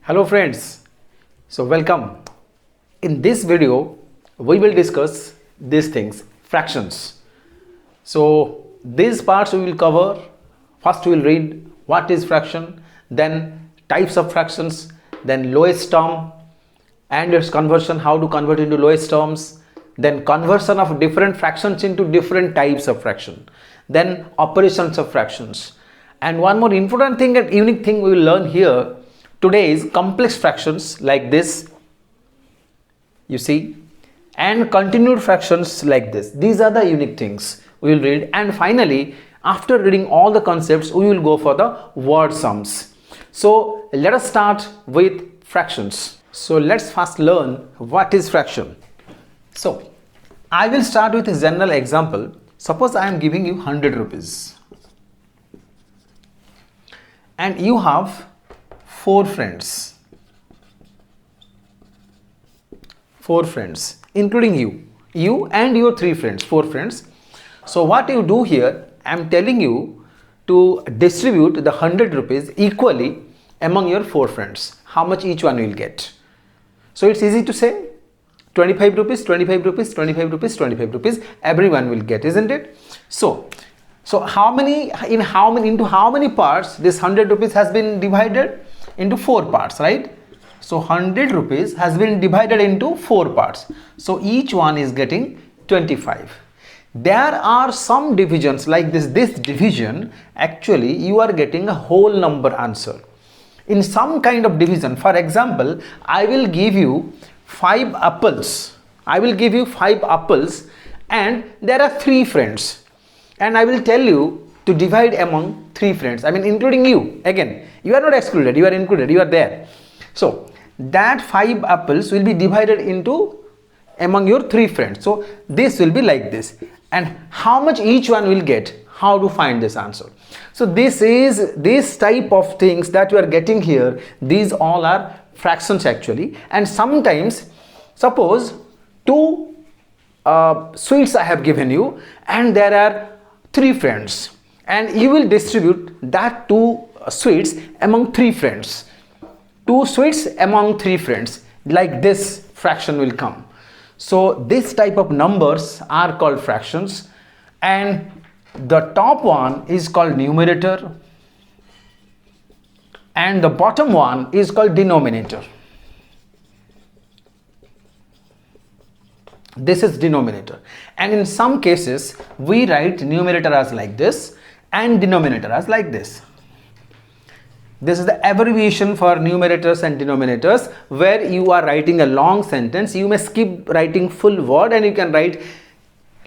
Hello friends, so welcome. In this video we will discuss these things, fractions. So these parts we will cover. First we will read what is fraction, then types of fractions, then lowest term and its conversion, how to convert into lowest terms, then conversion of different fractions into different types of fraction, then operations of fractions. And one more important thing and unique thing we will learn here today is complex fractions like this, you see, and continued fractions like this. These are the unique things we will read, and finally after reading all the concepts we will go for the word sums. So let us start with fractions. So let's first learn what is fraction. So I will start with a general example. Suppose I am giving you 100 rupees and you have 4 friends, including you and your 3 friends, 4 friends. So what you do here, I am telling you to distribute the 100 rupees equally among your 4 friends. How much each one will get? So it's easy to say 25 rupees, 25 rupees, 25 rupees, 25 rupees, everyone will get, isn't it? So into how many parts this 100 rupees has been divided? Into 4 parts, right? So 100 rupees has been divided into 4 parts. So each one is getting 25. There are some divisions like this division, actually you are getting a whole number answer. In some kind of division, for example, I will give you 5 apples. And there are 3 friends. And I will tell you to divide among 3 friends. I mean including you. Again, you are not excluded, you are included, you are there. So that 5 apples will be divided into among your 3 friends. So this will be like this. And how much each one will get? How to find this answer? So this type of things that you are getting here, these all are fractions actually. And sometimes suppose 2 sweets I have given you and there are 3 friends, and you will distribute that 2 sweets among 3 friends. 2 sweets among 3 friends, like this fraction will come. So this type of numbers are called fractions, and the top one is called numerator and the bottom one is called denominator. This is denominator, and in some cases we write numerator as like this and denominator as like this. This is the abbreviation for numerators and denominators. Where you are writing a long sentence, you may skip writing full word and you can write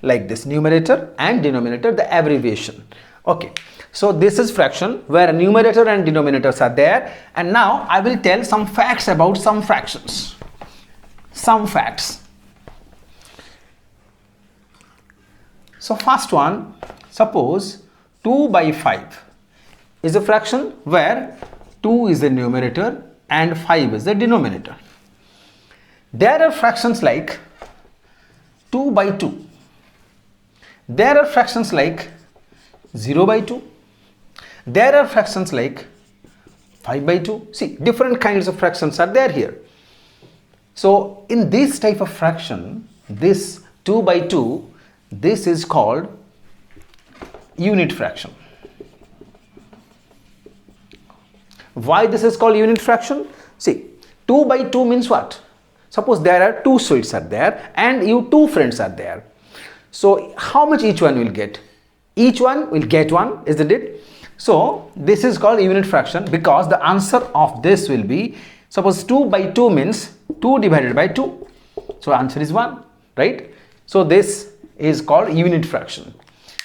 like this, numerator and denominator, the abbreviation. Okay, so this is fraction where numerator and denominators are there. And now I will tell some facts about some fractions. Some facts. So first one, suppose 2 by 5 is a fraction where 2 is the numerator and 5 is the denominator. There are fractions like 2 by 2. There are fractions like 0 by 2. There are fractions like 5 by 2. See, different kinds of fractions are there here. So in this type of fraction, this 2 by 2, this is called unit fraction. Why this is called unit fraction? See, 2 by 2 means what? Suppose there are 2 sweets are there and you 2 friends are there. So how much each one will get? Each one will get 1, isn't it? So this is called unit fraction because the answer of this will be, suppose 2 by 2 means 2 divided by 2. So answer is 1, right? So this is called unit fraction.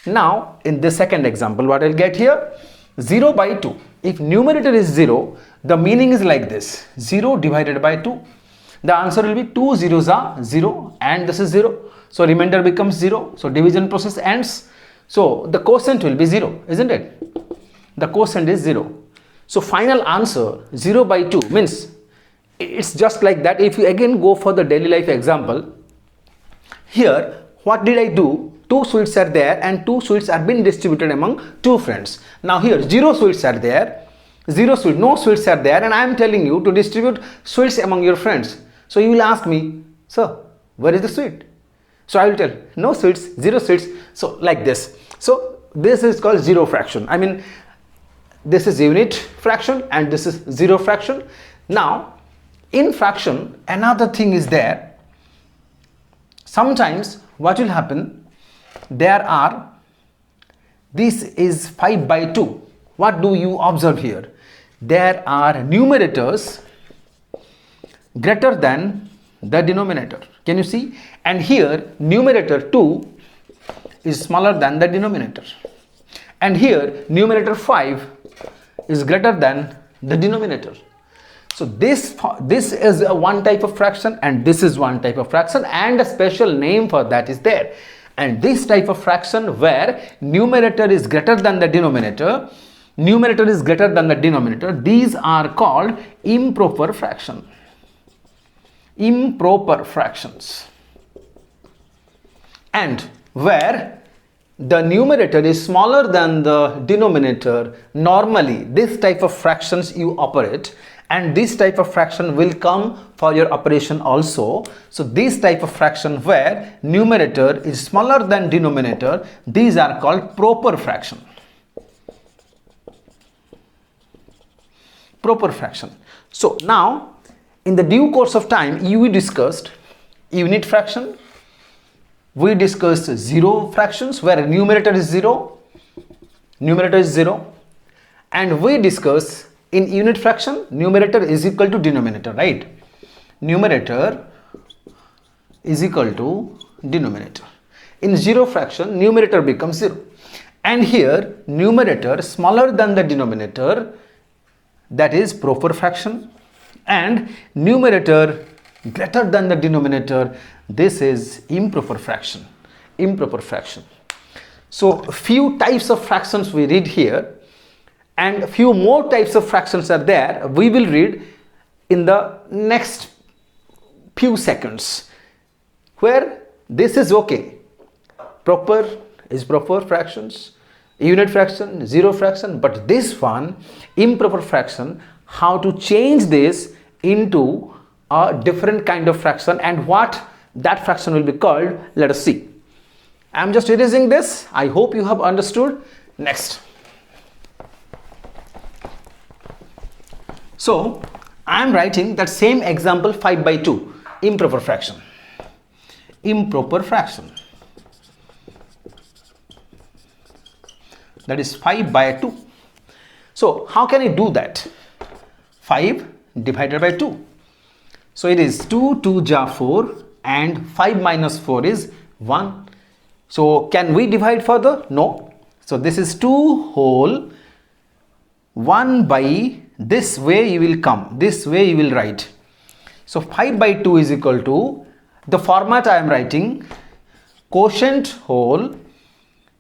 Now in this second example, what I'll get here? 0 by 2. If numerator is 0, the meaning is like this, 0 divided by 2. The answer will be 2 zeros are 0 and this is 0. So remainder becomes 0. So division process ends. So the quotient will be 0, isn't it? The quotient is 0. So final answer 0 by 2 means it's just like that. If you again go for the daily life example, here what did I do? 2 sweets are there and 2 sweets are being distributed among 2 friends. Now here 0 sweets are there Zero sweet, no sweets are there, and I am telling you to distribute sweets among your friends. So you will ask me, sir, where is the sweet? So I will tell, no sweets, zero sweets. So like this. So this is called zero fraction. I mean, this is unit fraction and this is zero fraction. Now, in fraction, another thing is there. Sometimes what will happen, this is 5 by 2. What do you observe here? There are numerators greater than the denominator. Can you see? And here numerator 2 is smaller than the denominator. And here numerator 5 is greater than the denominator. So this is one type of fraction and this is one type of fraction, and a special name for that is there. And this type of fraction where numerator is greater than the denominator, these are called improper fraction. Improper fractions. And where the numerator is smaller than the denominator, normally this type of fractions you operate, and this type of fraction will come for your operation also. So this type of fraction where numerator is smaller than denominator, these are called proper fraction. Proper fraction. So now in the due course of time we discussed unit fraction, we discussed zero fractions where numerator is zero, and we discussed in unit fraction numerator is equal to denominator, right? Numerator is equal to denominator. In zero fraction numerator becomes 0, and here numerator smaller than the denominator, that is proper fraction, and numerator greater than the denominator, this is improper fraction. So few types of fractions we read here, and few more types of fractions are there, we will read in the next few seconds, where this is okay. Proper is proper fractions, unit fraction, zero fraction, but this one improper fraction, how to change this into a different kind of fraction and what that fraction will be called, let us see. I am just erasing this. I hope you have understood. Next. So I am writing that same example 5 by 2, improper fraction. That is 5 by 2. So how can I do that? 5 divided by 2. So it is 2 ja 4 and 5 minus 4 is 1. So can we divide further? No. So this is 2 whole 1 by, this way you will come, this way you will write. So 5 by 2 is equal to, the format I am writing, quotient whole,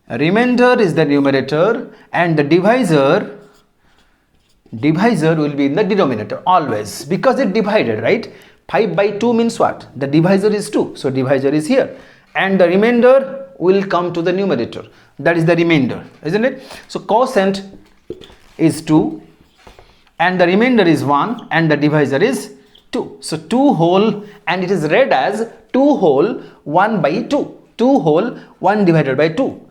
remainder is the numerator, and the divisor will be in the denominator always, because it divided, right? 5 by 2 means what? The divisor is 2, so divisor is here, and the remainder will come to the numerator, that is the remainder, isn't it? So quotient is 2 and the remainder is 1 and the divisor is 2. So 2 whole, and it is read as 2 whole 1 by 2, 2 whole 1 divided by 2.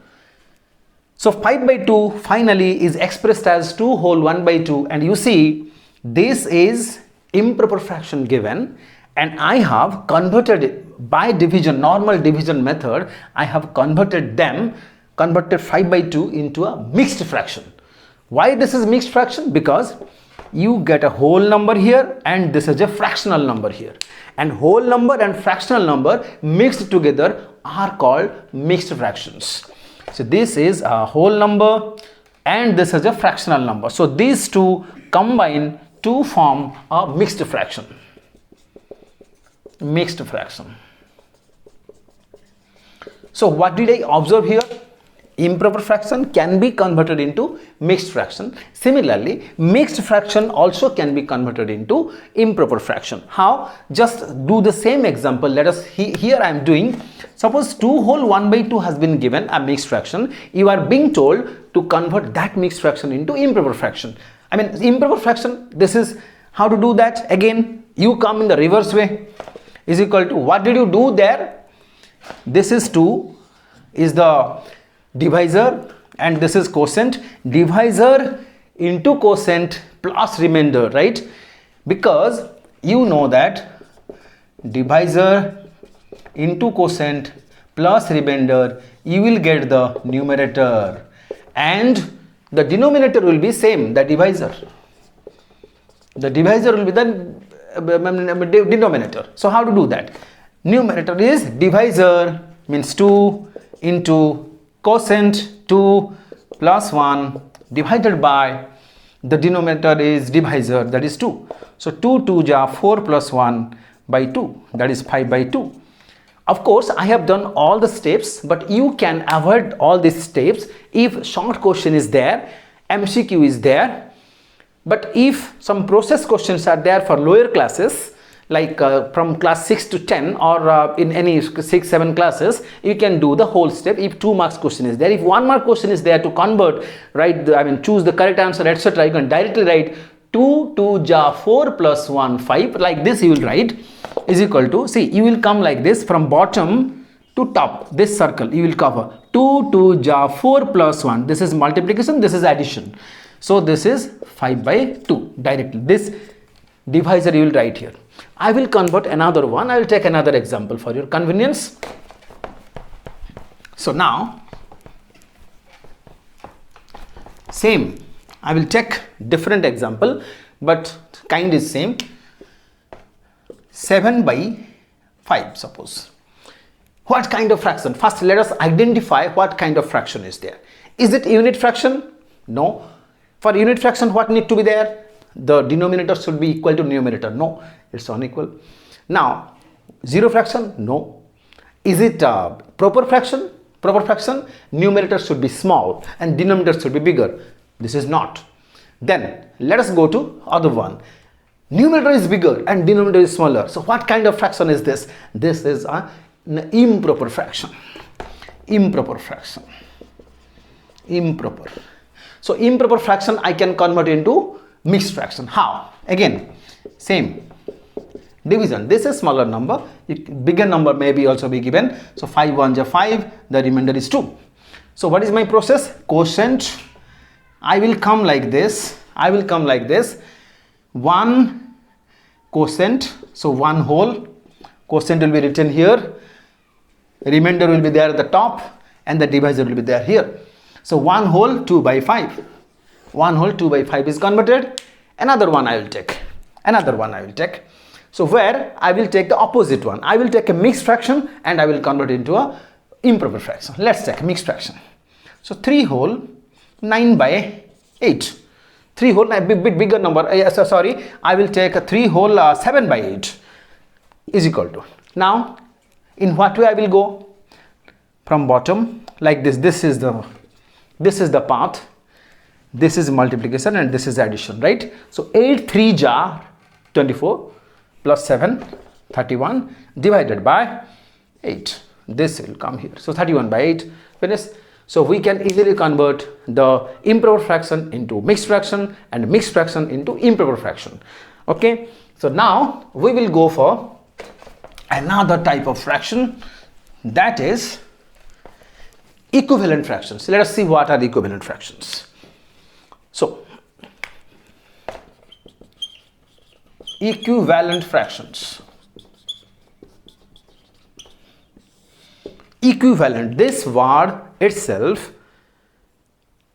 So 5 by 2 finally is expressed as 2 whole 1 by 2, and you see this is improper fraction given, and I have converted it by division, normal division method. I have converted 5 by 2 into a mixed fraction. Why this is mixed fraction? Because you get a whole number here and this is a fractional number here, and whole number and fractional number mixed together are called mixed fractions. So this is a whole number and this is a fractional number. So these two combine to form a mixed fraction. So what did I observe here? Improper fraction can be converted into mixed fraction. Similarly, mixed fraction also can be converted into improper fraction. How? Just do the same example. Let us, here I am doing, suppose 2 whole 1 by 2 has been given a mixed fraction. You are being told to convert that mixed fraction into improper fraction. I mean improper fraction, this is how to do that. Again, you come in the reverse way, is equal to, what did you do there? This is 2 is the divisor and this is quotient. Divisor into quotient plus remainder, right? Because you know that divisor into quotient plus remainder, you will get the numerator and the denominator will be same, the divisor. The divisor will be the denominator. So how to do that? Numerator is divisor, means 2 into quotient 2 plus 1 divided by the denominator is divisor, that is 2. So 2 2 ja 4 plus 1 by 2, that is 5 by 2. Of course, I have done all the steps, but you can avoid all these steps if short question is there, MCQ is there. But if some process questions are there for lower classes, like from class 6 to 10 or in any 6 7 classes, you can do the whole step. If 2 marks question is there, if 1 mark question is there, to convert, right, choose the correct answer, etc., you can directly write 2 2 ja 4 plus 1 5, like this you will write, is equal to, see, you will come like this from bottom to top, this circle you will cover 2 2 ja 4 plus 1, this is multiplication, this is addition. So this is 5 by 2 directly. This divisor you will write here. I will convert another one. I will take another example for your convenience. So now, same. I will take different example, but kind is same. 7 by 5, suppose. What kind of fraction? First, let us identify what kind of fraction is there. Is it unit fraction? No. For unit fraction, what need to be there? The denominator should be equal to numerator. No, it's unequal. Now, zero fraction? No. Is it proper fraction? Proper fraction, numerator should be small and denominator should be bigger. This is not. Then, let us go to other one. Numerator is bigger and denominator is smaller. So, what kind of fraction is this? This is an improper fraction. Improper fraction. Improper. So, improper fraction I can convert into mixed fraction. How? Again, same. Division. This is smaller number. Bigger number may be also be given. So, 5 1 ja 5. The remainder is 2. So, what is my process? Quotient. I will come like this. I will come like this. 1 quotient. So, 1 whole. Quotient will be written here. Remainder will be there at the top. And the divisor will be there here. So 1 whole 2 by 5. 1 whole 2 by 5 is converted. Another one I will take. Another one I will take. So where I will take the opposite one. I will take a mixed fraction and I will convert into a improper fraction. Let's take a mixed fraction. So 3 whole 9 by 8. 3 whole, a bit bigger number. Sorry, I will take a 3 whole 7 by 8 is equal to. Now, in what way I will go? From bottom like this. This is the path. This is multiplication and this is addition, right? So 8 3 ja 24 plus 7 31 divided by 8. This will come here. So 31 by 8. Finish. So we can easily convert the improper fraction into mixed fraction and mixed fraction into improper fraction. Okay. So now we will go for another type of fraction, that is equivalent fractions. Let us see what are the equivalent fractions. So, equivalent fractions. Equivalent, this word itself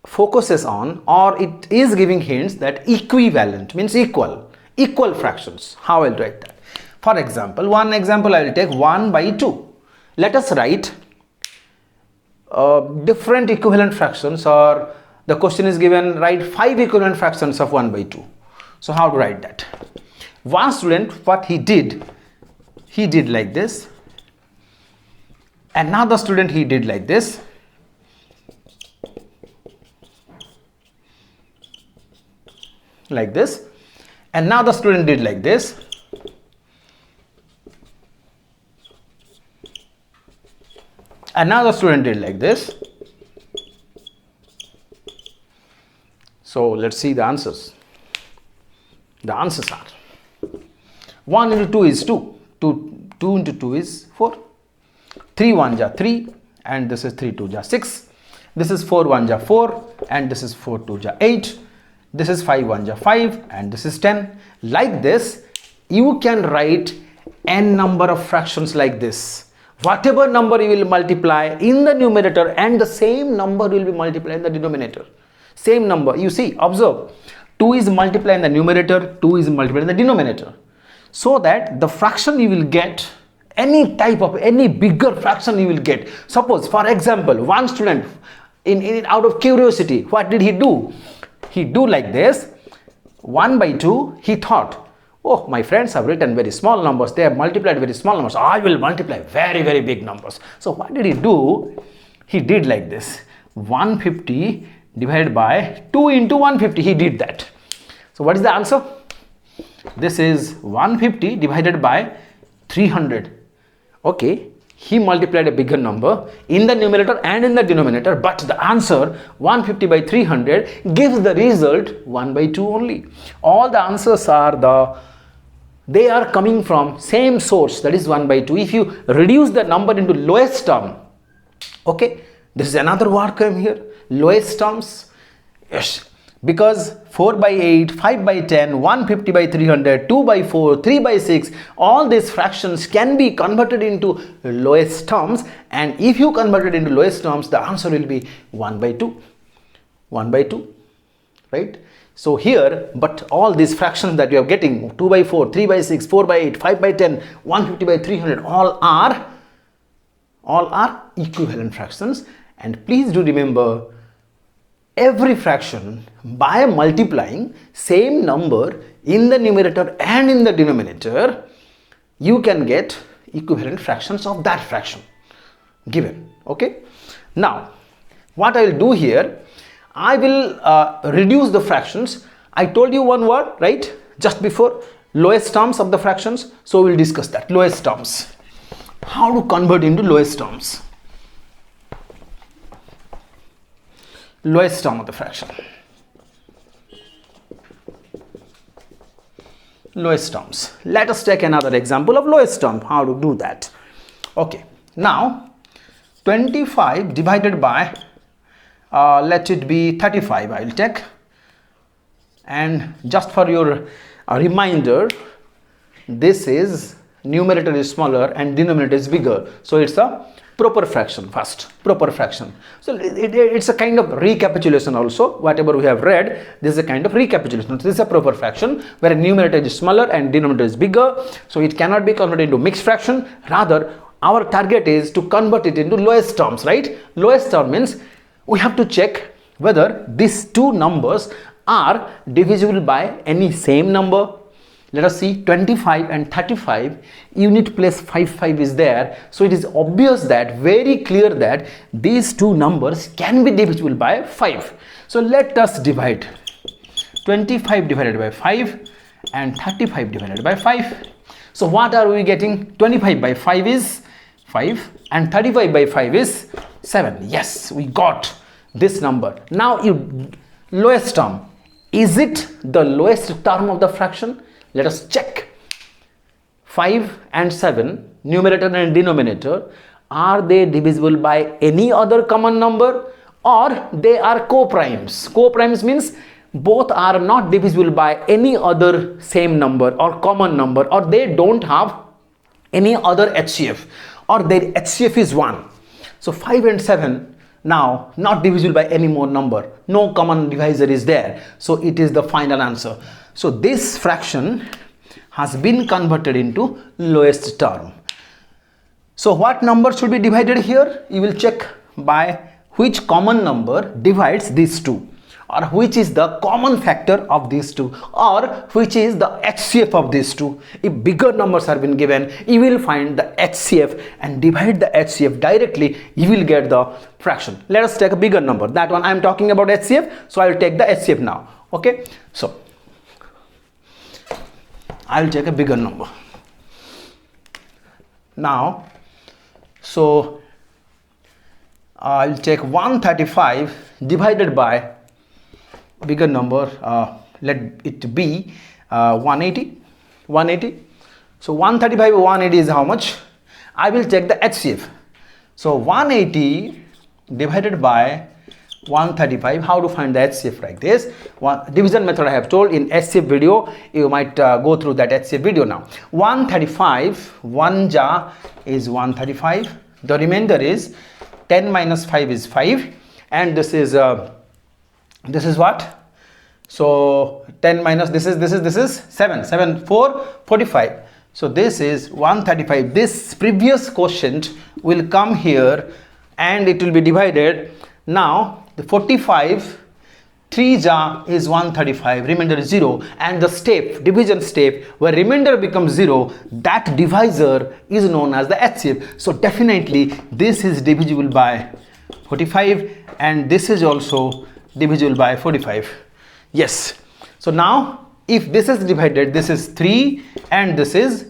focuses on, or it is giving hints that equivalent means equal fractions. How I will write that? For example, one example I will take 1 by 2. Let us write different equivalent fractions, or the question is given, write 5 equivalent fractions of 1 by 2. So how to write that? One student, what he did like this. Another student, he did like this. Like this. Another student did like this. Another student did like this. So let's see the answers. The answers are 1 into 2 is 2, 2 into 2 is 4, 3 1 ja 3, and this is 3 2 ja 6, this is 4 1 ja 4, and this is 4 2 ja 8, this is 5 1 ja 5, and this is 10. Like this, you can write n number of fractions like this. Whatever number you will multiply in the numerator, and the same number will be multiplied in the denominator. Same number. You see, observe, 2 is multiplied in the numerator, 2 is multiplied in the denominator. So that the fraction you will get, any type of, any bigger fraction you will get. Suppose, for example, one student, out of curiosity, what did he do? He do like this, 1 by 2, he thought, oh, my friends have written very small numbers, they have multiplied very small numbers, I will multiply very, very big numbers. So what did he do? He did like this, 150 divided by 2 into 150, he did that. So what is the answer? This is 150 divided by 300. Okay, he multiplied a bigger number in the numerator and in the denominator, but the answer 150 by 300 gives the result 1 by 2 only. All the answers are they are coming from same source, that is 1 by 2. If you reduce the number into lowest term, okay, this is another word came here, lowest terms. Yes, because 4 by 8, 5 by 10, 150 by 300, 2 by 4, 3 by 6, all these fractions can be converted into lowest terms, and if you convert it into lowest terms, the answer will be 1 by 2. 1 by 2, right? So here, but all these fractions that you are getting, 2 by 4, 3 by 6, 4 by 8, 5 by 10, 150 by 300, all are equivalent fractions. And please do remember, every fraction, by multiplying same number in the numerator and in the denominator, you can get equivalent fractions of that fraction given. Okay, now what I will do here, I will reduce the fractions. I told you one word, right, just before, lowest terms of the fractions. So we will discuss that, lowest terms, how to convert into lowest terms. Lowest term of the fraction, lowest terms. Let us take another example of lowest term, how to do that. Okay, now 25 divided by let it be 35, I will take, and just for your reminder, this is numerator is smaller and denominator is bigger, so it's a proper fraction. First, proper fraction. So it's a kind of recapitulation also. Whatever we have read, this is a kind of recapitulation. So this is a proper fraction where numerator is smaller and denominator is bigger. So it cannot be converted into mixed fraction. Rather, our target is to convert it into lowest terms, right? Lowest term means we have to check whether these two numbers are divisible by any same number. Let us see, 25 and 35, unit place 5 is there. So it is obvious that, very clear that these two numbers can be divisible by 5. So let us divide 25 divided by 5 and 35 divided by 5. So what are we getting? 25 by 5 is 5 and 35 by 5 is 7. Yes, we got this number. Now lowest term, is it the lowest term of the fraction? Let us check. 5 and 7, numerator and denominator, are they divisible by any other common number, or they are co-primes? Co-primes means both are not divisible by any other same number or common number, or they don't have any other HCF, or their HCF is 1. So 5 and 7 now not divisible by any more number, no common divisor is there, so it is the final answer. So this fraction has been converted into lowest term. So what number should be divided here? You will check by which common number divides these two, or which is the common factor of these two, or which is the HCF of these two. If bigger numbers have been given, you will find the HCF and divide the HCF directly, you will get the fraction. Let us take a bigger number. That one I am talking about HCF, so I will take the HCF now. Okay, so I will take a bigger number now. So I will take 135 divided by bigger number, let it be 180. So 135 by 180 is how much? I will check the HCF. So 180 divided by 135. How to find the HCF? Like this. One division method I have told in HCF video. You might go through that HCF video now. 135, 1 ja is 135. The remainder is 10 minus 5 is 5, and this is what? So 10 minus this is 7 4 45. So this is 135. This previous quotient will come here and it will be divided. Now the 45, 3 ja is 135, remainder is 0, and the step, division step, where remainder becomes 0, that divisor is known as the HCF. So definitely this is divisible by 45 and this is also divisible by 45. Yes. So now if this is divided, this is 3 and this is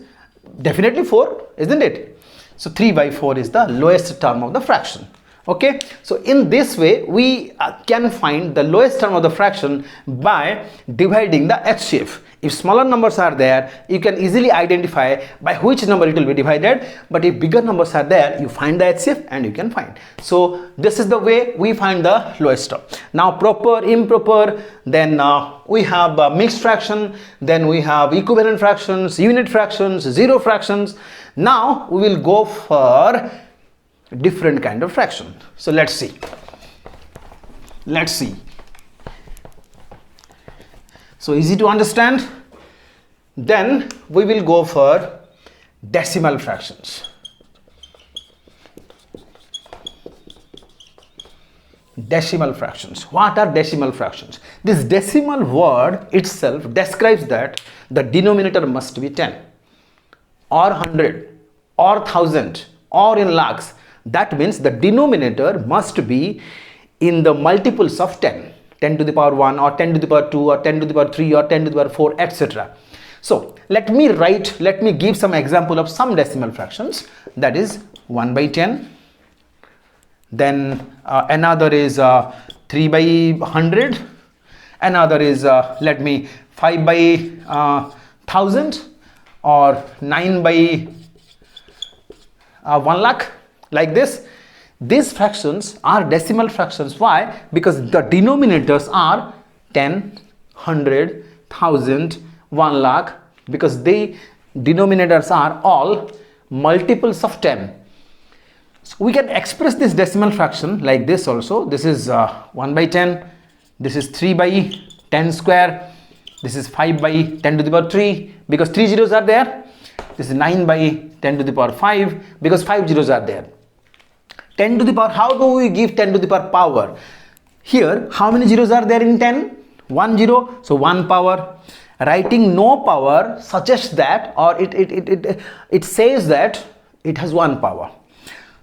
definitely 4, isn't it? So 3 by 4 is the lowest term of the fraction. Okay, so in this way we can find the lowest term of the fraction by dividing the HCF. If smaller numbers are there, you can easily identify by which number it will be divided, but if bigger numbers are there, you find the HCF and you can find. So this is the way we find the lowest term. Now proper, improper, then we have mixed fraction, then we have equivalent fractions, unit fractions, zero fractions. Now we will go for different kind of fraction. So let's see. So easy to understand. Then we will go for decimal fractions. Decimal fractions. What are decimal fractions? This decimal word itself describes that the denominator must be 10 or 100 or 1000 or in lakhs. That means the denominator must be in the multiples of 10. 10 to the power 1 or 10 to the power 2 or 10 to the power 3 or 10 to the power 4, etc. So let me give some example of some decimal fractions. That is 1 by 10. Then another is 3 by 100. Another is 5 by 1000 or 9 by 1 lakh. Like this. These fractions are decimal fractions. Why? Because the denominators are 10, 100, 1000, 1 lakh, because the denominators are all multiples of 10. So we can express this decimal fraction like this also. This is 1 by 10, this is 3 by 10 square, this is 5 by 10 to the power 3 because 3 zeros are there. This is 9 by 10 to the power 5 because 5 zeros are there. 10 to the power, how do we give 10 to the power? Here, how many zeros are there in 10? 1 zero, so 1 power. Writing no power suggests that, or it says that it has 1 power.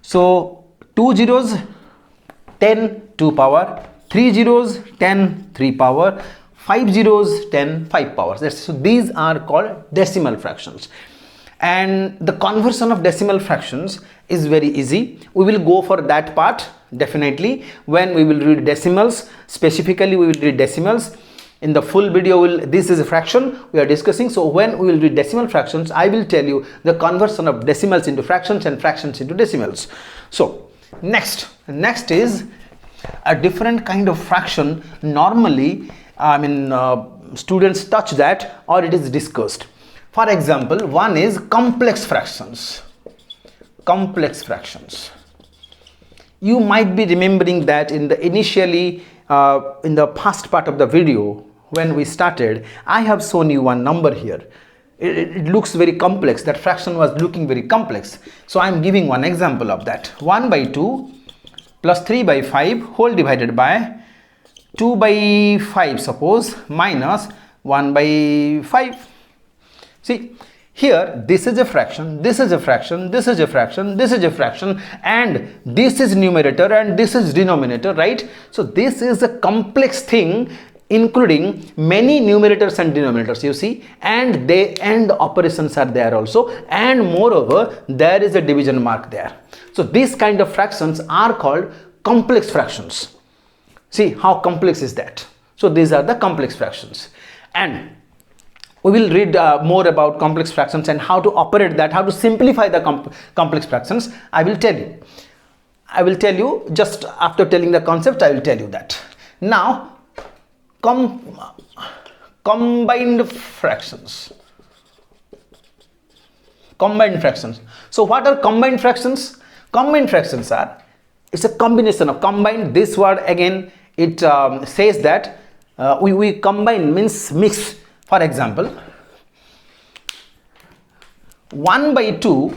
So 2 zeros, 10, 2 power. 3 zeros, 10, 3 power. 5 zeros, 10, 5 powers. So these are called decimal fractions. And the conversion of decimal fractions is very easy. We will go for that part definitely when we will read decimals. Specifically, we will read decimals. In the full video, this is a fraction we are discussing. So when we will read decimal fractions, I will tell you the conversion of decimals into fractions and fractions into decimals. So next is a different kind of fraction. Normally, students touch that or it is discussed. For example, one is complex fractions. Complex fractions. You might be remembering that in the initially in the past part of the video when we started, I have shown you one number here. It looks very complex. That fraction was looking very complex. So I am giving one example of that. 1 by 2 plus 3 by 5 whole divided by 2 by 5 suppose minus 1 by 5. See, here this is a fraction, this is a fraction, this is a fraction, this is a fraction, and this is numerator and this is denominator, right? So this is a complex thing including many numerators and denominators, you see, and the operations are there also, and moreover there is a division mark there. So these kind of fractions are called complex fractions. See how complex is that. So these are the complex fractions. And we will read more about complex fractions and how to operate that, how to simplify the complex fractions. I will tell you just after telling the concept. I will tell you that. Now combined fractions. So what are combined fractions? Combined fractions are, it's a combination of combined. This word again, it says that we combine means mix. For example, 1/2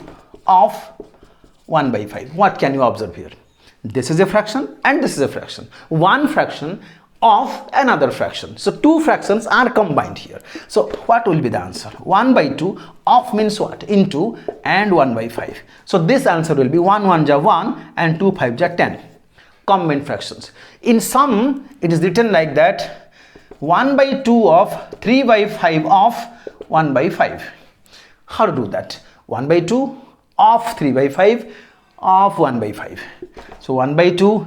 of 1/5. What can you observe here? This is a fraction and this is a fraction. One fraction of another fraction. So two fractions are combined here. So what will be the answer? 1/2 of means what? Into and 1/5. So this answer will be 1 1 ja 1 and 2 5 ja 10. Combined fractions. In some it is written like that, 1/2 of 3/5 of 1/5. How to do that? 1/2 of 3/5 of 1/5. So 1/2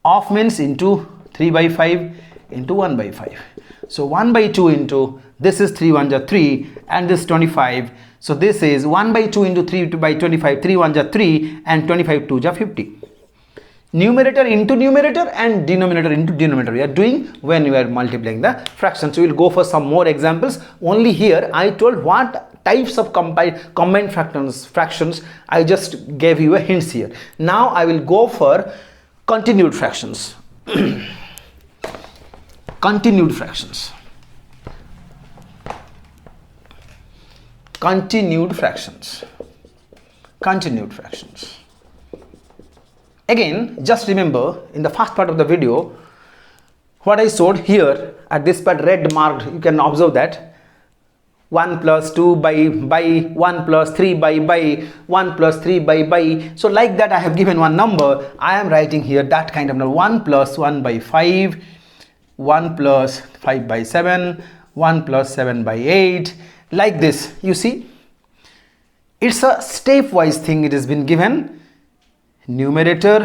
of means into 3/5 into 1/5. So 1/2 into, this is 3 1 ja 3 and this 25. So this is 1/2 into 3/25. 3 1 ja 3 and 25 2 ja 50. Numerator into numerator and denominator into denominator we are doing when we are multiplying the fractions. We will go for some more examples. Only here I told what types of combined fractions. I just gave you a hints here. Now I will go for continued fractions. Continued fractions. Again, just remember in the first part of the video what I showed here at this part red marked. You can observe that 1 plus 2 by 1 plus 3 by 1 plus 3 by. So like that I have given one number. I am writing here that kind of number, 1 plus 1/5, 1 plus 5/7, 1 plus 7/8, like this. You see, it's a stepwise thing. It has been given. Numerator,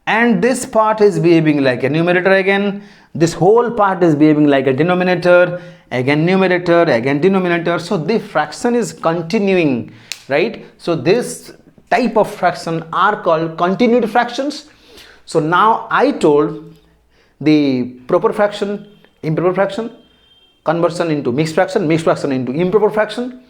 and this part is behaving like a numerator again. This whole part is behaving like a denominator, again numerator, again denominator. So the fraction is continuing, right? So this type of fraction are called continued fractions. So now I told the proper fraction, improper fraction, conversion into mixed fraction into improper fraction,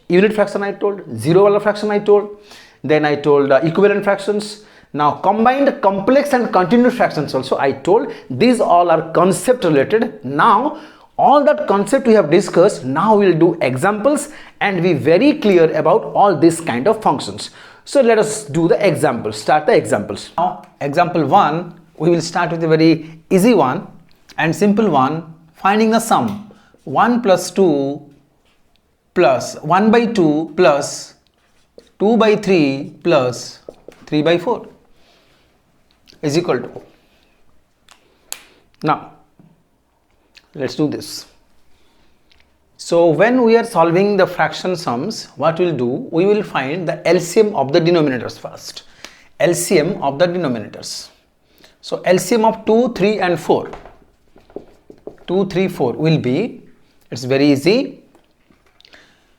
unit fraction I told, zero value fraction I told, then I told equivalent fractions. Now combined, complex and continued fractions also I told. These all are concept related. Now all that concept we have discussed, now we will do examples and be very clear about all this kind of functions. So let us do the examples, start the examples. Now example 1, we will start with a very easy one and simple one, finding the sum. 1 plus 2 plus 1/2 plus 2/3 plus 3/4 is equal to. Now let's do this. So when we are solving the fraction sums, what we'll do, we will find the LCM of the denominators first. LCM of the denominators. So LCM of 2, 3 and 4. 2, 3, 4 will be, it's very easy.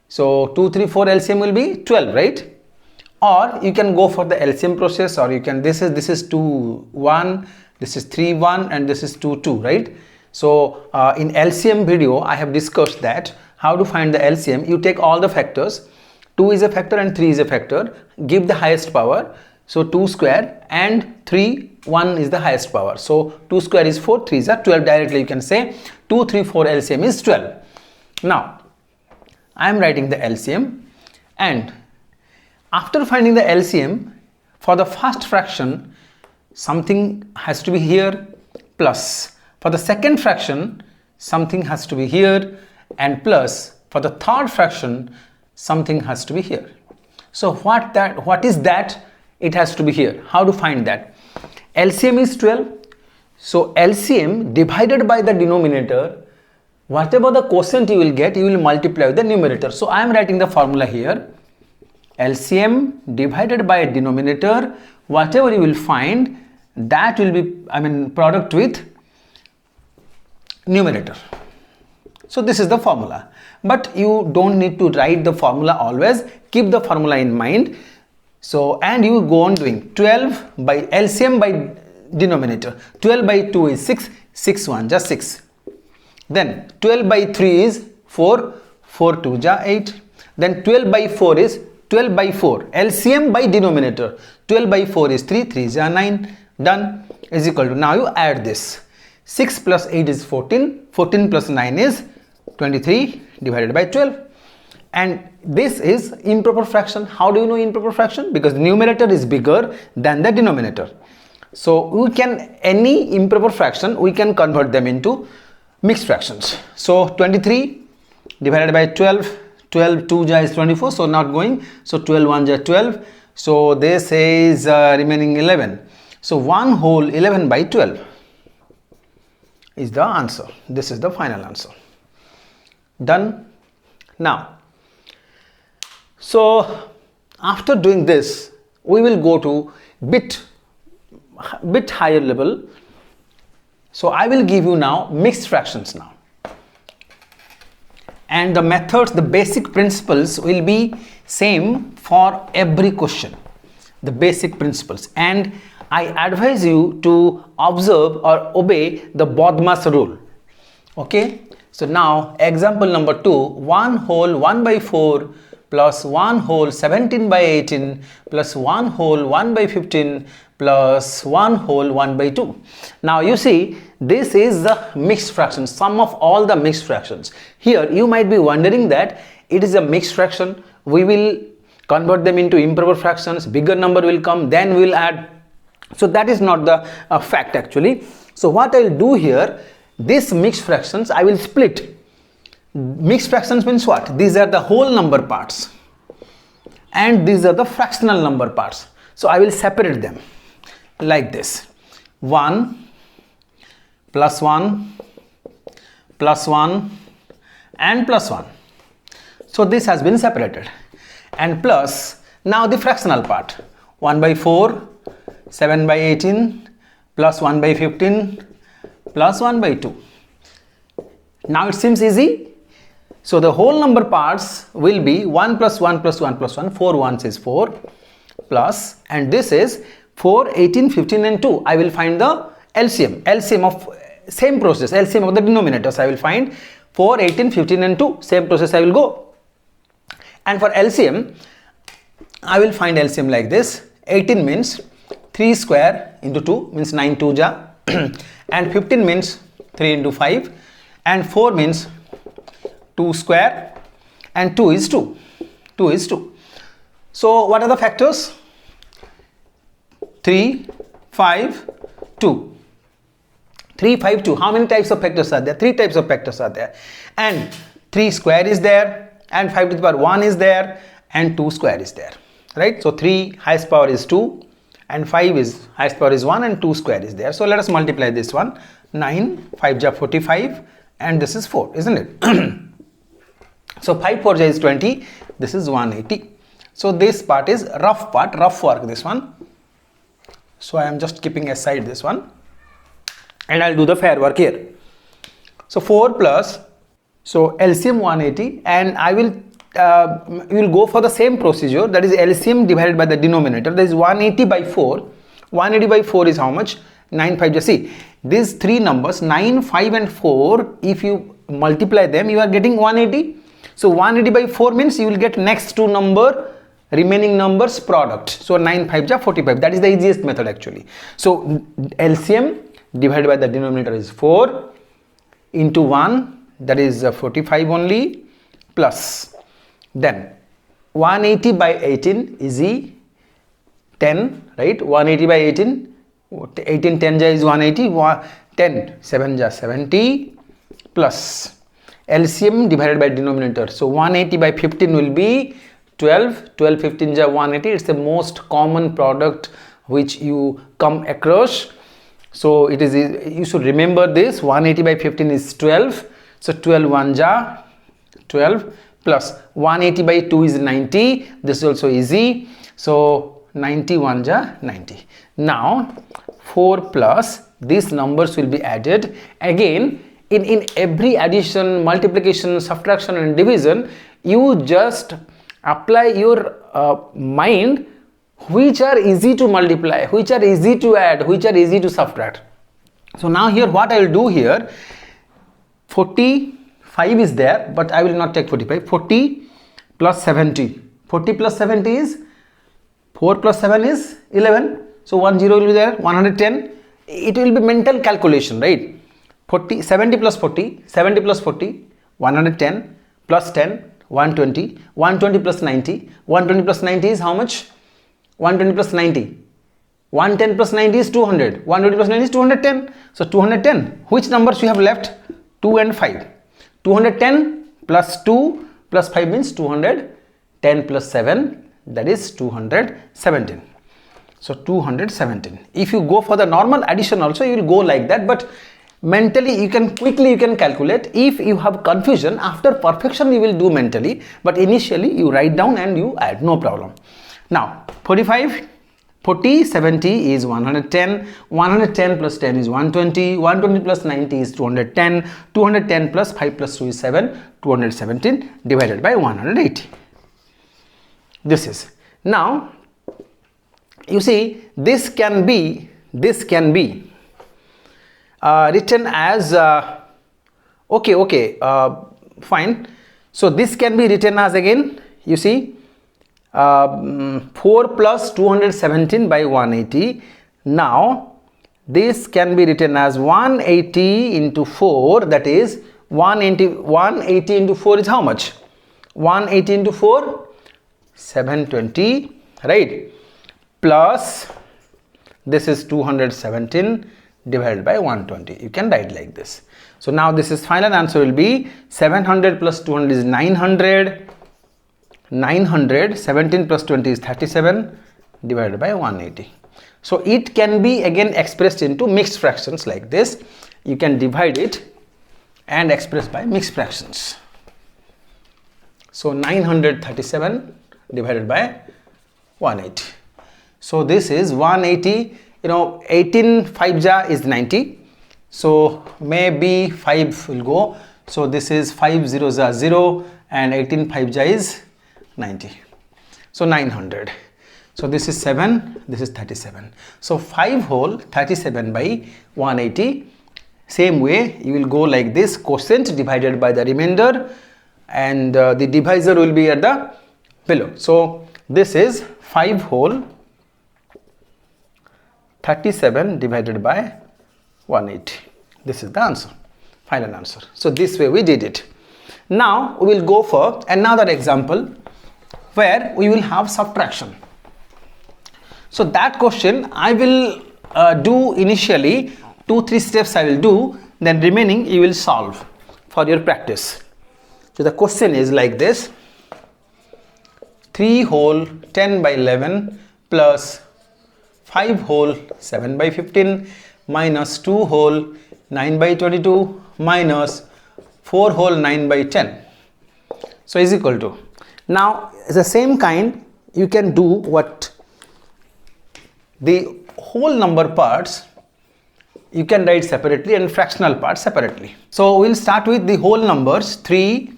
So 2, 3, 4 LCM will be 12, right? Or you can go for the LCM process, or you can, this is 2, 1, this is 3, 1 and this is 2, 2, right? So in LCM video, I have discussed that how to find the LCM. You take all the factors, 2 is a factor and 3 is a factor, give the highest power. So 2 square and 3, 1 is the highest power. So 2 square is 4, 3 is 12. Directly you can say 2, 3, 4 LCM is 12. Now I am writing the LCM, and after finding the LCM for the first fraction, something has to be here plus. For the second fraction, something has to be here, and plus for the third fraction, something has to be here. So what is that? It has to be here. How to find that? LCM is 12. So LCM divided by the denominator, whatever the quotient you will get, you will multiply with the numerator. So I am writing the formula here. LCM divided by denominator, whatever you will find, that will be, product with numerator. So this is the formula, but you don't need to write the formula always. Keep the formula in mind. So, and you go on doing 12 by LCM by denominator. 12 by 2 is 6, 6 1 just 6. Then 12 by 3 is 4, 4 2 ja 8. Then 12 by 4 is 12 by 4, LCM by denominator. 12 by 4 is 3, 3 ja 9, done, is equal to, now you add this. 6 plus 8 is 14, 14 plus 9 is 23 divided by 12. And this is improper fraction. How do you know improper fraction? Because the numerator is bigger than the denominator. So we can, any improper fraction, we can convert them into mixed fractions. So 23 divided by 12, 12 2 ja is 24, so not going, so 12 1 ja 12, so this is remaining 11. So 1 whole 11 by 12 is the answer. This is the final answer. Done. Now, so after doing this, we will go to bit higher level. So I will give you now mixed fractions now, and the methods, the basic principles will be same for every question, the basic principles, and I advise you to observe or obey the BODMAS rule. Okay, so now example number 2, 1 whole 1 by 4 plus 1 whole 17 by 18 plus 1 whole 1 by 15 plus 1 whole 1 by 2. Now you see, this is the mixed fraction, sum of all the mixed fractions. Here you might be wondering that it is a mixed fraction, we will convert them into improper fractions, bigger number will come, then we will add. So that is not the fact actually. So what I will do here, these mixed fractions I will split. Mixed fractions means what? These are the whole number parts and these are the fractional number parts. So I will separate them like this. 1 plus 1 plus 1 and plus 1. So this has been separated, and plus now the fractional part, 1 by 4, 7 by 18 plus 1 by 15 plus 1 by 2. Now it seems easy. So the whole number parts will be 1 plus 1 plus 1 plus 1, 4 ones is 4 plus, and this is 4, 18, 15 and 2. I will find the LCM, LCM of same process, LCM of the denominators I will find 4, 18, 15 and 2, same process I will go. And for LCM, I will find LCM like this. 18 means 3 square into 2 means 9 2 ja and 15 means 3 into 5 and 4 means 2 square and 2 is 2. 2 is 2. So what are the factors? 3, 5, 2. 3, 5, 2. How many types of factors are there? 3 types of factors are there. And 3 square is there, and 5 to the power 1 is there, and 2 square is there. Right? So 3 highest power is 2, and 5 is highest power is 1, and 2 square is there. So let us multiply this one. 9, 5 ja 45, and this is 4, isn't it? So 5 4 ja is 20, this is 180. So this part is rough part, rough work, this one. So I am just keeping aside this one, and I'll do the fair work here. So 4 plus, so LCM 180, and I will go for the same procedure, that is LCM divided by the denominator, that is 180 by 4. 180 by 4 is how much? 9 5 ja. See, these three numbers 9, 5 and 4, if you multiply them, you are getting 180. So 180 by 4 means you will get next two remaining numbers product. So 9 5 ja 45. That is the easiest method actually. So LCM divided by the denominator is 4 into 1, that is 45 only, plus then 180 by 18 is 10, right? 180 by 18, 18 10 ja is 180, 10 7 ja 70 plus LCM divided by denominator. So 180 by 15 will be 12, 12 15 ja 180. It's the most common product which you come across. So it is, you should remember this, 180 by 15 is 12. So 12 1 ja 12 plus 180 by 2 is 90. This is also easy. So 91 ja 90. Now 4 plus these numbers will be added. Again in every addition, multiplication, subtraction and division, you just apply your mind which are easy to multiply, which are easy to add, which are easy to subtract. So now here what I will do here, 45 is there, but I will not take 45. 40 plus 70. 40 plus 70 is 4 plus 7 is 11. So 10 will be there. 110. It will be mental calculation, right? 70 plus 40. 70 plus 40. 110 plus 10. 120. 120 plus 90. 120 plus 90 is how much? 120 plus 90. 110 plus 90 is 200. 120 plus 90 is 210. So 210. Which numbers you have left? 2 and 5. 210 plus 2 plus 5 means 210 plus 7, that is 217. So 217. If you go for the normal addition also, you will go like that, but mentally you can quickly calculate. If you have confusion, after perfection you will do mentally, but initially you write down and you add, no problem. Now 45, 40, 70 is 110, 110 plus 10 is 120, 120 plus 90 is 210, 210 plus 5 plus 2 is 7, 217 divided by 180. This is. Now, you see, this can be written as, fine. So this can be written as, again, you see, 4 plus 217 by 180. Now this can be written as 180 into 4, that is 180 into 4 is how much? 180 into 4, 720, right? Plus this is 217 divided by 120. You can write like this. So now this is final answer will be 700 plus 200 is 900. 900, 17 plus 20 is 37 divided by 180. So it can be again expressed into mixed fractions like this. You can divide it and express by mixed fractions. So 937 divided by 180. So this is 180, 18 5 ja is 90. So maybe 5 will go. So this is 5 zeros are 0 and 18 5 ja is 90. So 900. So this is 7, this is 37. So 5 whole 37 by 180. Same way you will go like this, quotient divided by the remainder, and the divisor will be at the below. So this is 5 whole 37 divided by 180. This is the answer, final answer. So this way we did it. Now we will go for another example where we will have subtraction. So that question I will do initially 2-3 steps I will do, then remaining you will solve for your practice. So the question is like this: 3 whole 10 by 11 plus 5 whole 7 by 15 minus 2 whole 9 by 22 minus 4 whole 9 by 10. So is equal to. Now the same kind you can do what the whole number parts you can write separately and fractional parts separately. So we'll start with the whole numbers. 3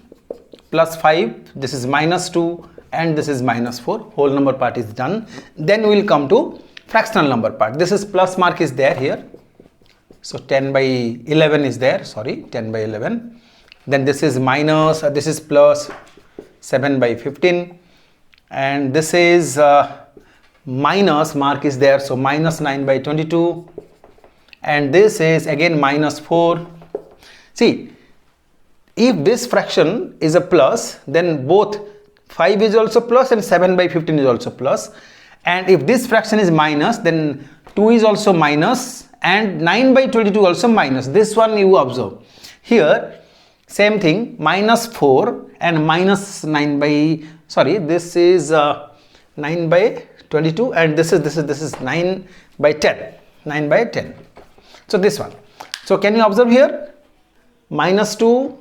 plus 5, this is minus 2 and this is minus 4. Whole number part is done. Then we'll come to fractional number part. This is plus mark is there here. So 10 by 11 is there, sorry, 10 by 11. Then this is minus, this is plus 7 by 15, and this is minus mark is there, so minus 9 by 22, and this is again minus 4. See, if this fraction is a plus, then both 5 is also plus and 7 by 15 is also plus, and if this fraction is minus, then 2 is also minus and 9 by 22 also minus. This one you observe here. Same thing, minus 4 and minus 9 by, sorry, this is 9 by 22 and this is 9 by 10, 9 by 10. So this one. So can you observe here? Minus 2,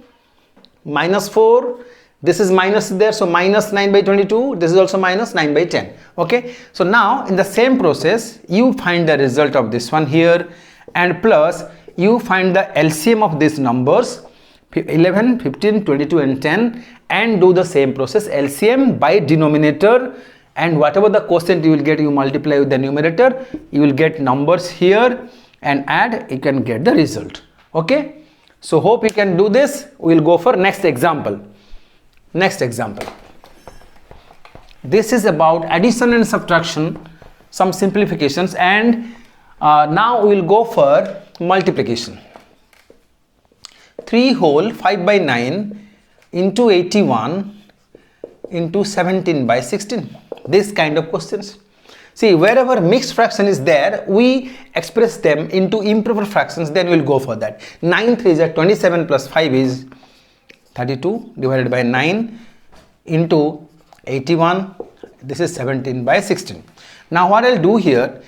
minus 4, this is minus there, so minus 9 by 22, this is also minus 9 by 10. Okay, so now in the same process you find the result of this one here, and plus you find the LCM of these numbers 11, 15, 22 and 10 and do the same process, LCM by denominator, and whatever the quotient you will get, you multiply with the numerator, you will get numbers here and add, you can get the result. Okay, so hope you can do this. We will go for next example. Next example, this is about addition and subtraction, some simplifications, and now we will go for multiplication. 3 whole 5 by 9 into 81 into 17 by 16. This kind of questions. See, wherever mixed fraction is there, we express them into improper fractions, then we'll go for that. 9 3 is 27 plus 5 is 32 divided by 9 into 81. This is 17 by 16. Now what I'll do here,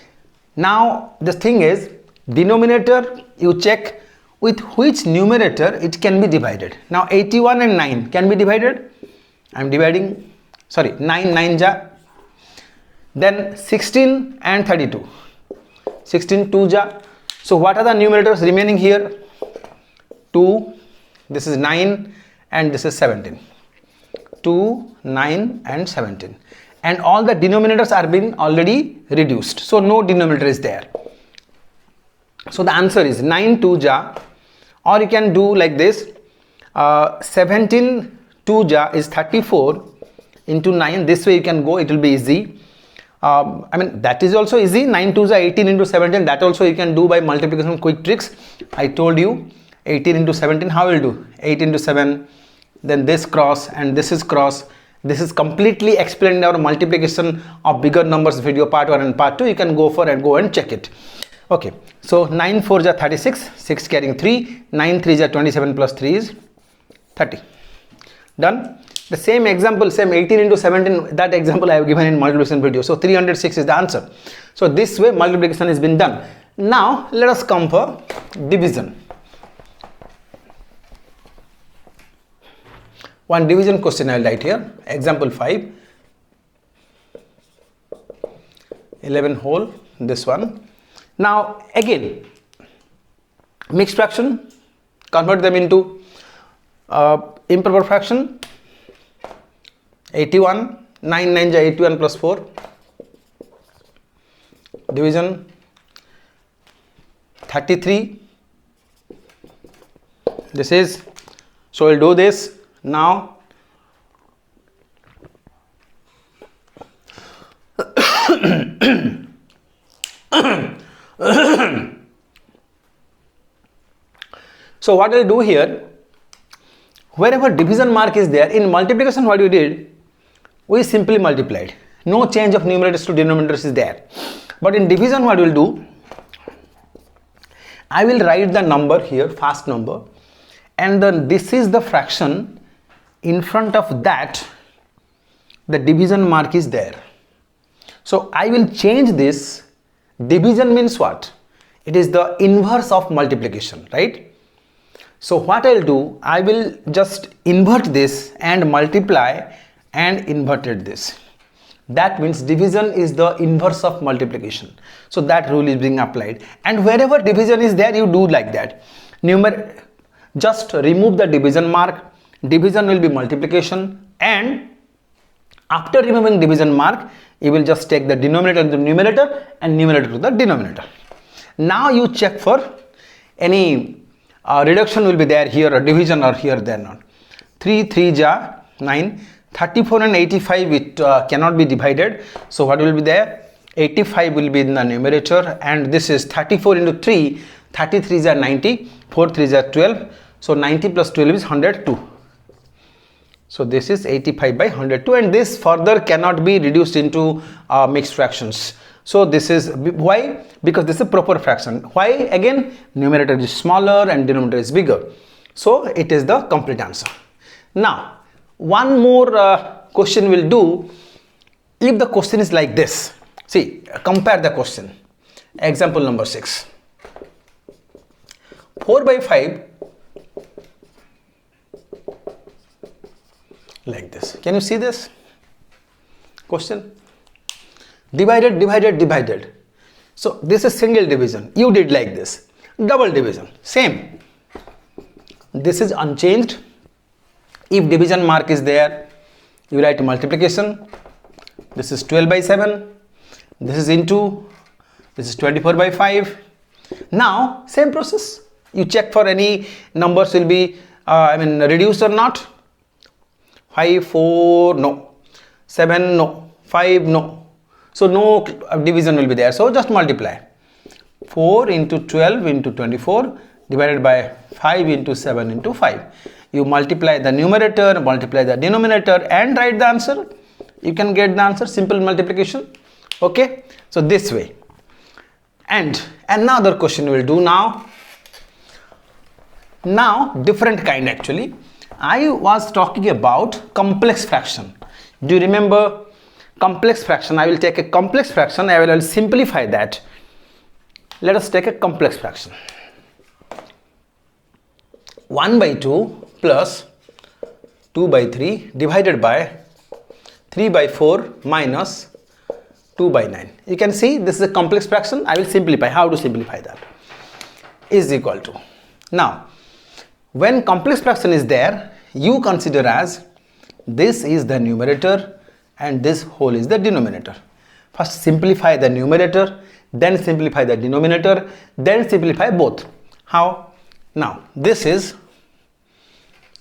now the thing is, denominator you check with which numerator it can be divided. Now 81 and 9 can be divided. I am dividing, sorry, 9 9 ja. Then 16 and 32, 16 2 ja. So what are the numerators remaining here? 2, this is 9 and this is 17. 2, 9 and 17. And all the denominators are being already reduced. So no denominator is there. So the answer is 9 2 ja, or you can do like this, 17 2 ja is 34 into 9. This way you can go, it will be easy. I mean, that is also easy. 9 2 is 18 into 17. That also you can do by multiplication quick tricks. I told you 18 into 17. How will do? 8 into 7. Then this cross and this is cross. This is completely explained in our multiplication of bigger numbers video part 1 and part 2. You can go for and go and check it. Okay. So 9 4 is 36. 6 carrying 3. 9 3 is 27 plus 3 is 30. Done. The same example, same 18 into 17, that example I have given in multiplication video. So 306 is the answer. So this way multiplication has been done. Now let us come for division. One division question I will write here. Example 5. 11 whole, this one. Now again, mixed fraction, convert them into improper fraction. 81, 9 9 is 81 plus 4. Division 33. This is, so we'll do this now. So what I'll do here, wherever division mark is there, in multiplication what we did, we simply multiplied. No change of numerators to denominators is there. But in division what we'll do, I will write the number here, fast number, and then this is the fraction. In front of that, the division mark is there. So I will change this. Division means what? It is the inverse of multiplication, right? So what I'll do, I will just invert this and multiply and inverted this. That means division is the inverse of multiplication. So that rule is being applied. And wherever division is there, you do like that. Just remove the division mark. Division will be multiplication, and after removing division mark, you will just take the denominator to the numerator and numerator to the denominator. Now you check for any reduction will be there here, or division or here, there not. 3 3 ja 9. 34 and 85 it cannot be divided. So what will be there? 85 will be in the numerator, and this is 34 into 3. 33 is 90. 4 3 is 12. So 90 plus 12 is 102. So this is 85 by 102, and this further cannot be reduced into mixed fractions. So this is why? Because this is a proper fraction. Why? Again, numerator is smaller and denominator is bigger. So it is the complete answer. Now one more question will do. If the question is like this, see, compare the question. Example number 6. 4 by 5 like this. Can you see this question? Divided, divided, divided. So this is single division. You did like this. Double division, same. This is unchanged. If division mark is there, you write multiplication. This is 12 by 7. This is into. This is 24 by 5. Now, same process. You check for any numbers will be, reduced or not. 5, 4, no. 7, no. 5, no. So, no division will be there. So, just multiply. 4 into 12 into 24 divided by 5 into 7 into 5. You multiply the numerator, multiply the denominator and write the answer. You can get the answer, simple multiplication. Okay. So, this way. And another question we will do now. Now, different kind actually. I was talking about complex fraction. Do you remember complex fraction? I will take a complex fraction. I will simplify that. Let us take a complex fraction. 1 by 2 plus 2 by 3 divided by 3 by 4 minus 2 by 9. You can see this is a complex fraction. I will simplify. How to simplify that? Is equal to. Now, when complex fraction is there, you consider as this is the numerator and this whole is the denominator. First simplify the numerator, then simplify the denominator, then simplify both. How? Now, this is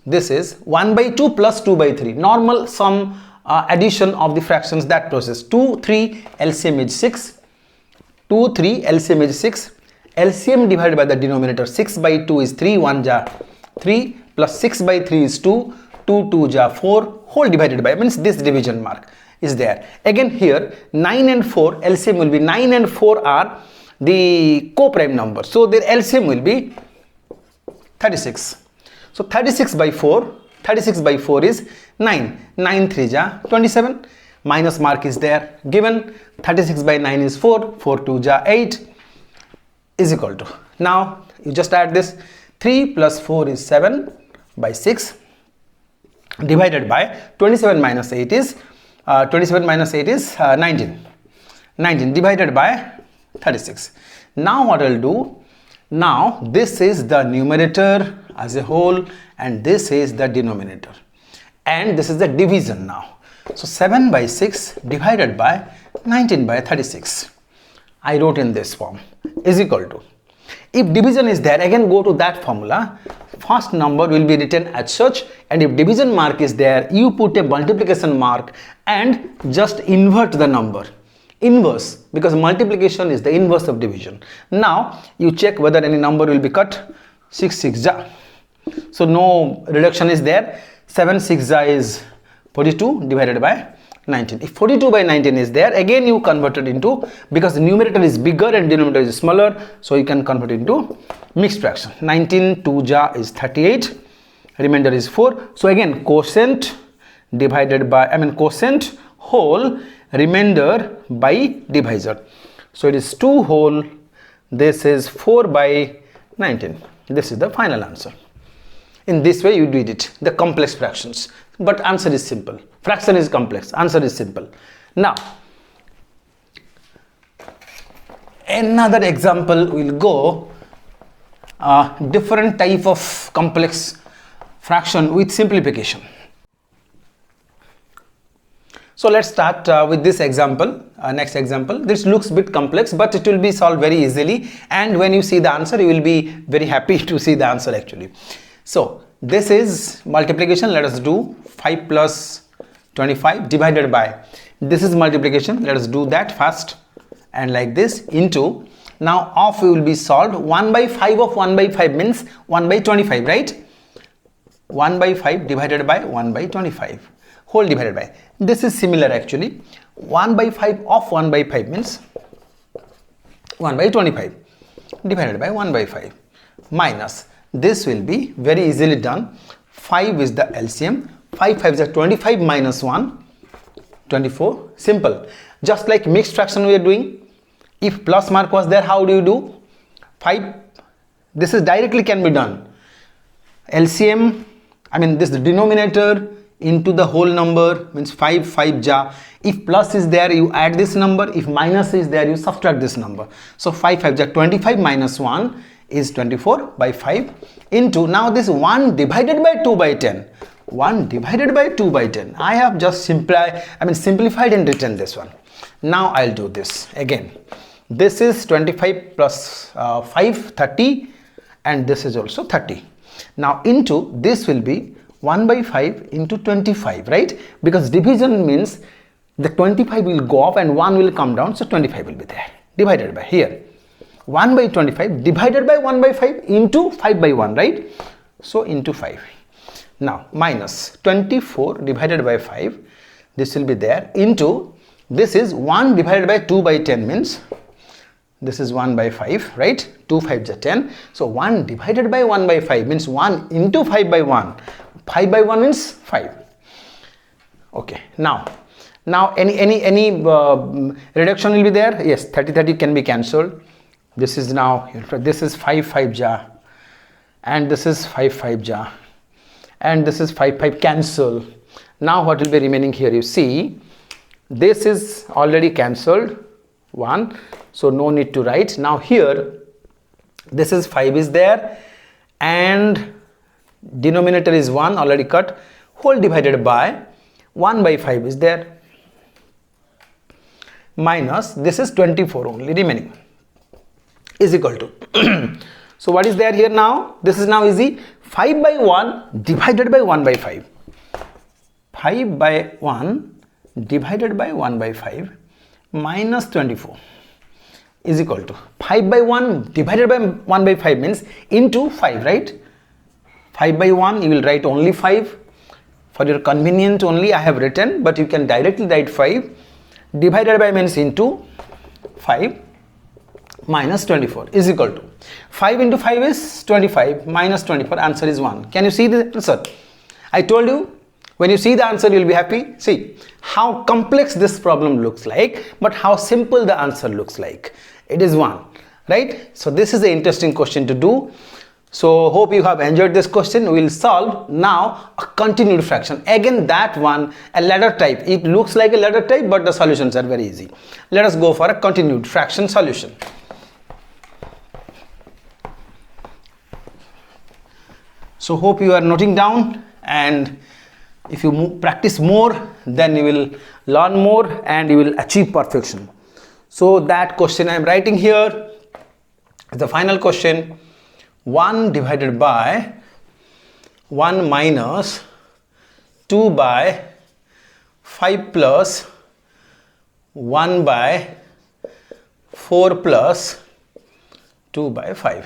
1 by 2 plus 2 by 3. Normal sum addition of the fractions, that process. 2, 3, LCM is 6. 2, 3, LCM is 6. LCM divided by the denominator. 6 by 2 is 3, 1 ja 3 plus 6 by 3 is 2. 2, 2 ja 4. Whole divided by, means this division mark is there. Again here 9 and 4, LCM will be 9 and 4 are the co-prime numbers. So their LCM will be 36. So 36 by 4 is 9. 9 3 ja 27. Minus mark is there. Given 36 by 9 is 4. 4 2 ja 8 is equal to. Now you just add this. 3 plus 4 is 7 by 6 divided by 27 minus 8 is 19. 19 divided by 36. Now what I'll do? Now this is the numerator as a whole and this is the denominator and this is the division now. So 7 by 6 divided by 19 by 36. I wrote in this form is equal to. If division is there, again go to that formula. First number will be written as such, and if division mark is there, you put a multiplication mark and just invert the number. Inverse, because multiplication is the inverse of division. Now you check whether any number will be cut. 6 6 ja. So no reduction is there. 7 6 ja is 42 divided by 19. If 42 by 19 is there, again you convert it into, because the numerator is bigger and denominator is smaller, so you can convert it into mixed fraction. 19 2 ja is 38, remainder is 4. So again quotient divided by, quotient whole, remainder by divisor. So it is 2 whole, this is 4 by 19. This is the final answer. In this way you did it, the complex fractions. But answer is simple. Fraction is complex, answer is simple. Now, another example will go, different type of complex fraction with simplification. So let's start with this example, next example. This looks a bit complex, but it will be solved very easily, and when you see the answer, you will be very happy to see the answer actually. So this is multiplication. Let us do 5 plus 25 divided by, this is multiplication. Let us do that fast, and like this into, now of will be solved. 1 by 5 of 1 by 5 means 1 by 25, right? 1 by 5 divided by 1 by 25 whole divided by, this is similar actually. 1 by 5 of 1 by 5 means 1 by 25 divided by 1 by 5 minus, this will be very easily done. 5 is the LCM. 5 5 is 25 minus 1, 24. Simple. Just like mixed fraction we are doing. If plus mark was there, how do you do? 5, this is directly can be done. LCM, this denominator into the whole number means 5 5 ja. If plus is there, you add this number. If minus is there, you subtract this number. So 5 5 ja 25 minus 1 is 24 by 5 into, now this 1 divided by 2 by 10. 1 divided by 2 by 10. I have just simplified and written this one. Now I'll do this again. This is 25 plus 5, 30, and this is also 30. Now into this will be 1 by 5 into 25, right? Because division means the 25 will go up and 1 will come down, so 25 will be there. Divided by here 1 by 25 divided by 1 by 5 into 5 by 1, right? So into 5. Now minus 24 divided by 5, this will be there, into this is 1 divided by 2 by 10 means this is 1 by 5, right? 2 5s are 10. So 1 divided by 1 by 5 means 1 into 5 by 1. 5 by 1 means 5. Okay, now any reduction will be there. Yes, 30 can be cancelled. This is now, this is 5 5 ja, and this is 5 5 ja, and this is 5 5 cancel. Now what will be remaining here? You see, this is already cancelled 1, so no need to write. Now here this is 5 is there, and denominator is 1 already cut, whole divided by 1 by 5 is there, minus this is 24 only remaining, is equal to so what is there here now? This is now easy. 5 by 1 divided by 1 by 5. 5 by 1 divided by 1 by 5 minus 24 is equal to 5 by 1 divided by 1 by 5 means into 5, right? 5 by 1 you will write only 5. For your convenience only I have written, but you can directly write 5. Divided by means into 5 minus 24 is equal to 5 into 5 is 25 minus 24. Answer is 1. Can you see the answer? I told you, when you see the answer you will be happy. See how complex this problem looks like, but how simple the answer looks like. It is 1, right? So this is an interesting question to do. So hope you have enjoyed this question. We will solve now a continued fraction. Again that one, a ladder type. It looks like a ladder type, but the solutions are very easy. Let us go for a continued fraction solution. So hope you are noting down, and if you practice more, then you will learn more and you will achieve perfection. So that question I am writing here is the final question. 1 divided by 1 minus 2 by 5 plus 1 by 4 plus 2 by 5.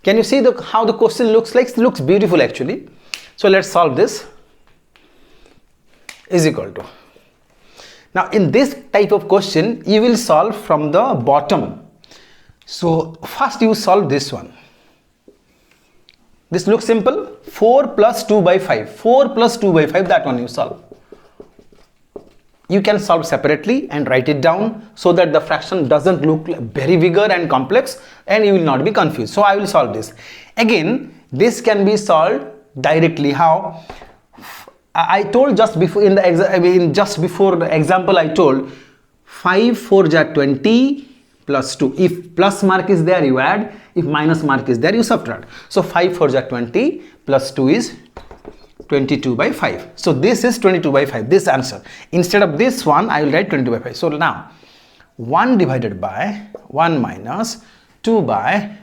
Can you see how the question looks like? It looks beautiful actually. So let's solve this. Is equal to. Now in this type of question you will solve from the bottom. So first you solve this one. This looks simple. 4 plus 2 by 5. 4 plus 2 by 5, that one you solve. You can solve separately and write it down so that the fraction doesn't look very bigger and complex and you will not be confused. So I will solve this. Again, this can be solved directly. How? I told just before in the just before the example I told 5 4 ja 20 plus 2. If plus mark is there you add, if minus mark is there you subtract. So 5 4 ja 20 plus 2 is 22 by 5. So this is 22 by 5, this answer. Instead of this one I will write 22 by 5. So now 1 divided by 1 minus 2 by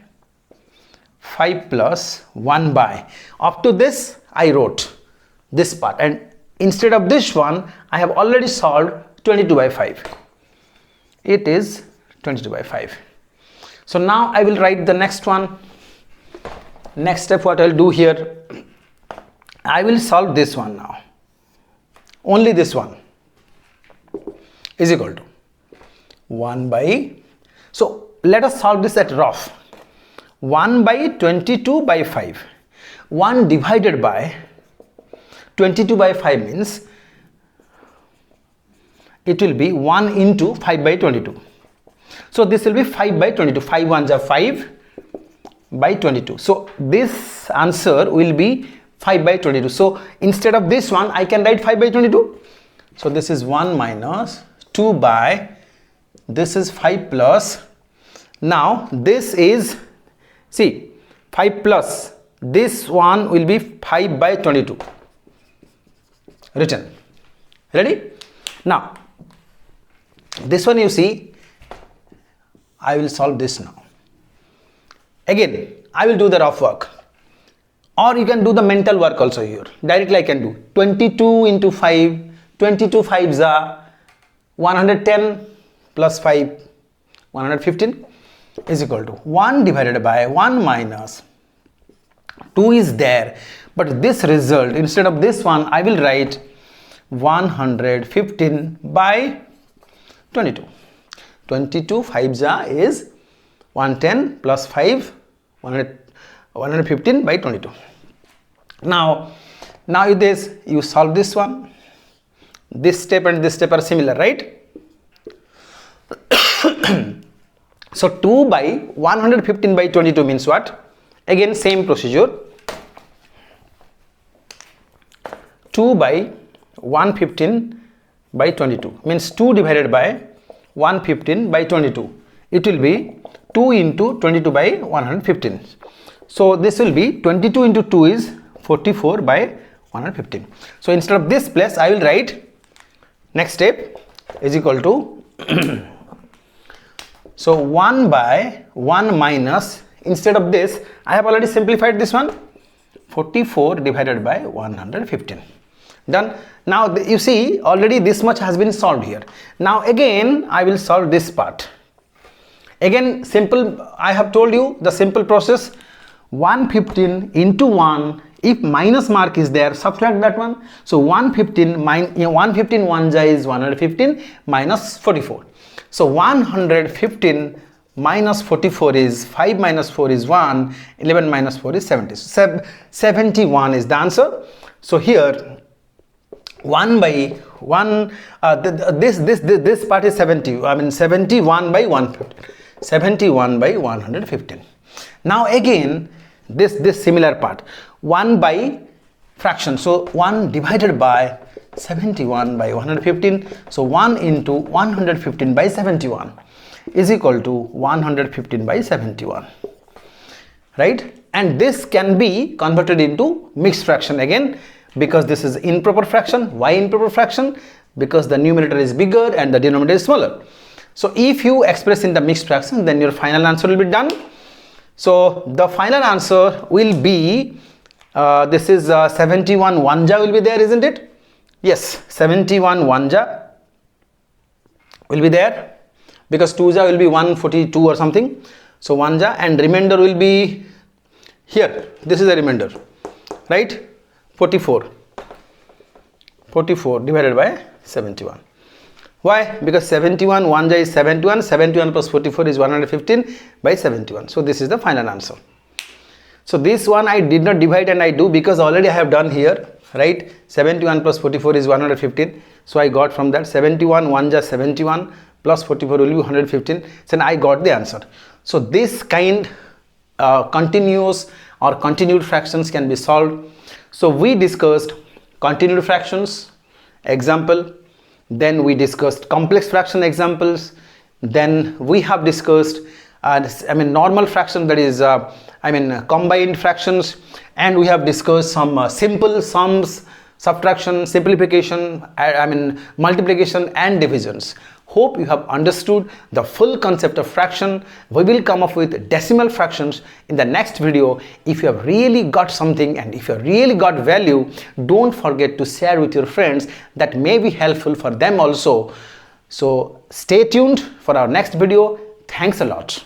5 plus 1 by. Up to this I wrote this part, and instead of this one I have already solved 22 by 5. It is 22 by 5. So now I will write the next one. Next step what I will do here, I will solve this one now. Only this one is equal to 1 by, so let us solve this at rough. 1 by 22 by 5. 1 divided by 22 by 5 means it will be 1 into 5 by 22. So this will be 5 by 22. 5 ones are 5 by 22. So this answer will be 5 by 22. So instead of this one I can write 5 by 22. So this is 1 minus 2 by, this is 5 plus, now this is See, 5 plus this one will be 5 by 22 written. Ready? Now this one, you see, I will solve this now. Again I will do the rough work, or you can do the mental work also here. Directly I can do 22 into 5, 22 5s are 110 plus 5, 115 is equal to 1 divided by 1 minus 2 is there, but this result, instead of this one I will write 115 by 22. 22 5s is 110 plus 5, 115 by 22. Now with this you solve this one. This step and this step are similar, right? So 2 by 115 by 22 means what? Again same procedure. 2 by 115 by 22 means 2 divided by 115 by 22. It will be 2 into 22 by 115. So this will be 22 into 2 is 44 by 115. So instead of this place I will write next step is equal to so 1 by 1 minus, instead of this I have already simplified this one, 44 divided by 115. Done. Now you see already this much has been solved here. Now again I will solve this part. Again simple, I have told you the simple process. 115 into 1, if minus mark is there, subtract that one. So 115 115 1 is 115 minus 44. So 115 minus 44 is 5 minus 4 is 1, 11 minus 4 is 70. So 71 is the answer. So here 1 by 1, this part is 70, I mean 71 by 115, 71 by 115. Now again this similar part, 1 by fraction, so 1 divided by 71 by 115, so 1 into 115 by 71 is equal to 115 by 71, right? And this can be converted into mixed fraction again, because this is improper fraction. Why improper fraction? Because the numerator is bigger and the denominator is smaller. So if you express in the mixed fraction, then your final answer will be done. So the final answer will be this is 71 1ja will be there, isn't it? Yes, 71 1ja will be there, because 2ja will be 142 or something. So 1ja, and remainder will be here. This is the remainder, right? 44 divided by 71. Why? Because 71 1ja is 71, 71 plus 44 is 115 by 71. So this is the final answer. So this one I did not divide and I do, because already I have done here, right? 71 plus 44 is 115. So I got from that 71 1ja 71 plus 44 will be 115. So I got the answer. So this kind continuous or continued fractions can be solved. So we discussed continued fractions example, then we discussed complex fraction examples, then we have discussed normal fraction, that is combined fractions, and we have discussed some simple sums, subtraction, simplification, multiplication and divisions. Hope you have understood the full concept of fraction. We will come up with decimal fractions in the next video. If you have really got something and if you have really got value, don't forget to share with your friends. That may be helpful for them also. So stay tuned for our next video. Thanks a lot.